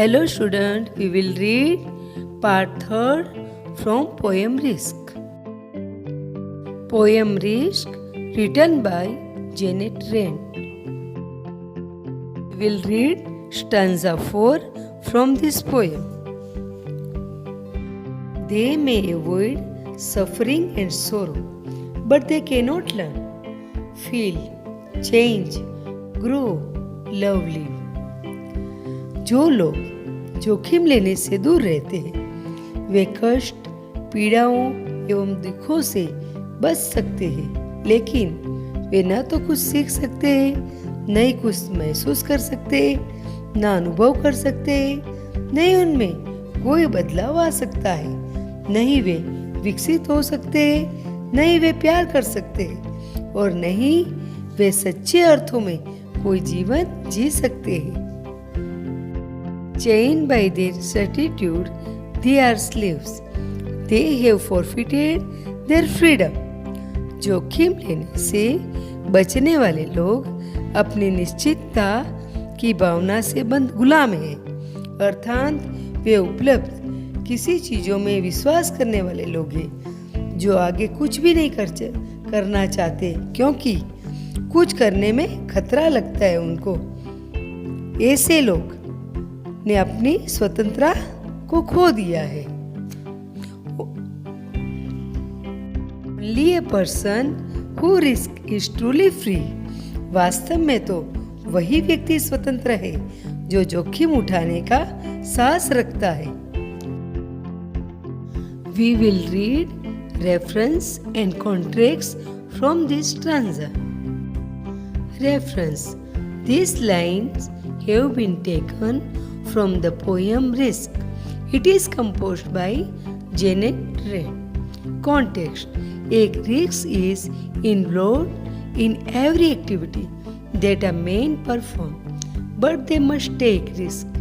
Hello student, we will read part 3rd from poem Risk. Poem Risk written by Janet Rain. We will read stanza 4 from this poem. They may avoid suffering and sorrow, but they cannot learn, feel, change, grow, love, live. जो लोग जोखिम लेने से दूर रहते हैं वे कष्ट, पीड़ाओं एवं दुखों से बच सकते हैं, लेकिन वे न तो कुछ सीख सकते हैं, न ही कुछ महसूस कर सकते हैं, न अनुभव कर सकते हैं, न ही उनमें कोई बदलाव आ सकता है, न ही वे विकसित हो सकते हैं, न ही वे प्यार कर सकते हैं और न ही वे सच्चे अर्थों में कोई जीवन जी सकते हैं। Chained by their certitude, they are slaves. They have forfeited their freedom. जोखिम लेने से बचने वाले लोग अपनी निश्चितता की भावना से बंद गुलाम हैं, अर्थात वे उपलब्ध किसी चीजों में विश्वास करने वाले लोग हैं जो आगे कुछ भी नहीं करना चाहते क्योंकि कुछ करने में खतरा लगता है उनको। ऐसे लोग ने अपनी स्वतंत्रता को खो दिया है। Only a person who risks is truly free. वास्तव में तो वही व्यक्ति स्वतंत्र है जो जोखिम उठाने का साहस रखता है। We will read reference and contracts from this stanza. Reference: these lines have been taken from the poem Risk. It is composed by Janet Rain. Context: एक risk is involved in every activity that a man perform, but they must take risk.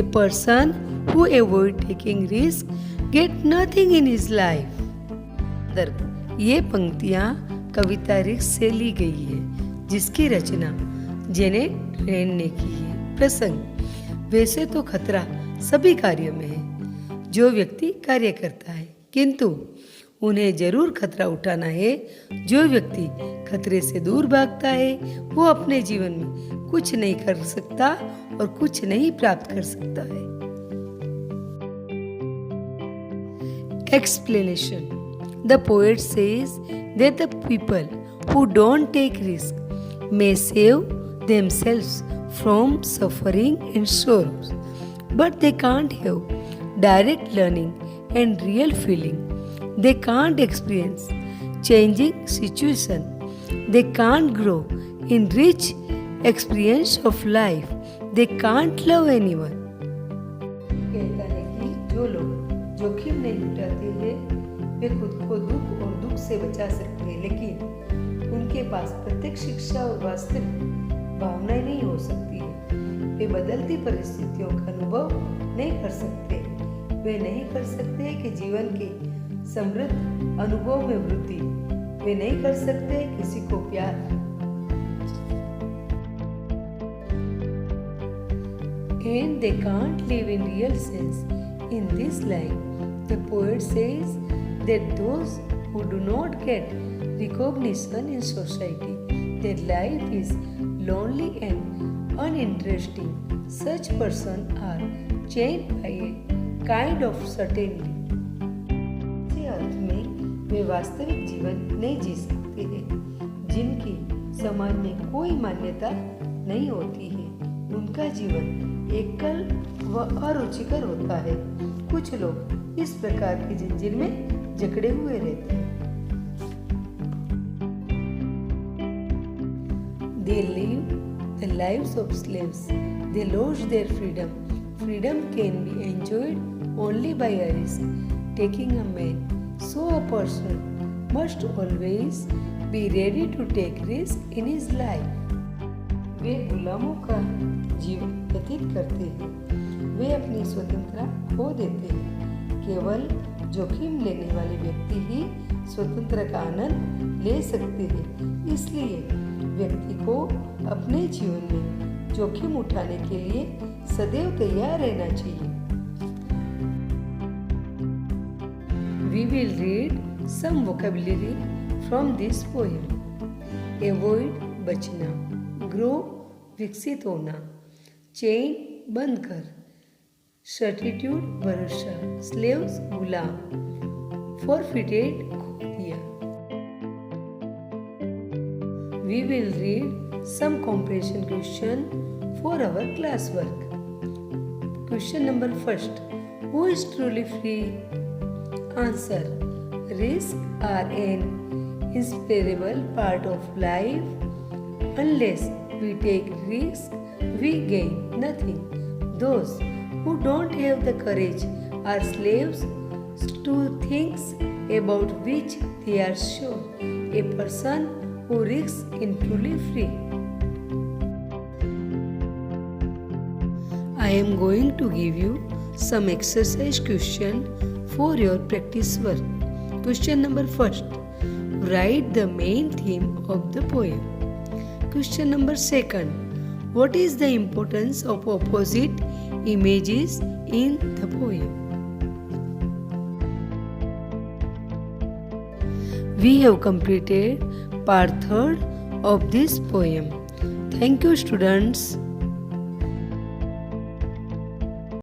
A person who avoid taking risk get nothing in his life. ये पंक्तियाँ कविता risk से ली गई है जिसकी रचना Janet rain ने की है। प्रसंग: वैसे तो खतरा सभी कार्यों में है जो व्यक्ति कार्य करता है, किंतु उन्हें जरूर खतरा उठाना है। जो व्यक्ति खतरे से दूर भागता है वो अपने जीवन में कुछ नहीं कर सकता और कुछ नहीं प्राप्त कर सकता है। Explanation: The poet says that the people who don't take risk may save themselves from suffering and sorrows, but they can't have direct learning and real feeling. They can't experience changing situation. They can't grow in rich experience of life. They can't love anyone. कहता है कि जो लोग जोखिम नहीं उठाते हैं वे खुद को दुख और दुख से बचा सकते हैं, लेकिन उनके पास प्रत्यक्ष शिक्षा और वास्तविक भावनाएं नहीं हो सकती है। वे बदलती परिस्थितियों का अनुभव नहीं कर सकते। वे नहीं कर सकते कि जीवन के समृद्ध अनुभव में वृद्धि। वे नहीं कर सकते किसी को प्यार। And they can't live in real sense. In this line, the poet says that those who do not get recognition in society, their life is lonely and uninteresting. Such persons are chained by a kind of certainty. इस अर्थ में वे वास्तविक जीवन नहीं जी सकते हैं, जिनकी समाज में कोई मान्यता नहीं होती है। उनका जीवन एकल व अरुचिकर होता है। कुछ लोग इस प्रकार की जंजीर में जकड़े हुए रहते हैं। They live the lives of slaves. They lose their freedom. Freedom can be enjoyed only by a risk taking a man. So a person must always be ready to take risk in his life. वे गुलामों का जीवन व्यतीत करते हैं। वे अपनी स्वतंत्रता खो देते हैं। केवल जोखिम लेने वाले व्यक्ति ही स्वतंत्रता का आनंद ले सकते हैं। इसलिए व्यक्ति को अपने जीवन में जोखिम उठाने के लिए सदैव तैयार रहना चाहिए। We will read some vocabulary from this poem. Avoid बचना, grow विकसित होना, चेन बंद कर, सर्टिट्यूड भरोसा, स्लेव्स गुलाम, forfeited खो दिया। We will read some comprehension question for our classwork. Question number first. Who is truly free? Answer. Risks are an inseparable part of life. Unless we take risks, we gain nothing. Those who don't have the courage are slaves to things about which they are sure. A person who risks is truly free. I am going to give you some exercise question for your practice work. Question number first. Write the main theme of the poem. Question number second. What is the importance of opposite images in the poem? We have completed part 3rd of this poem. Thank you, students.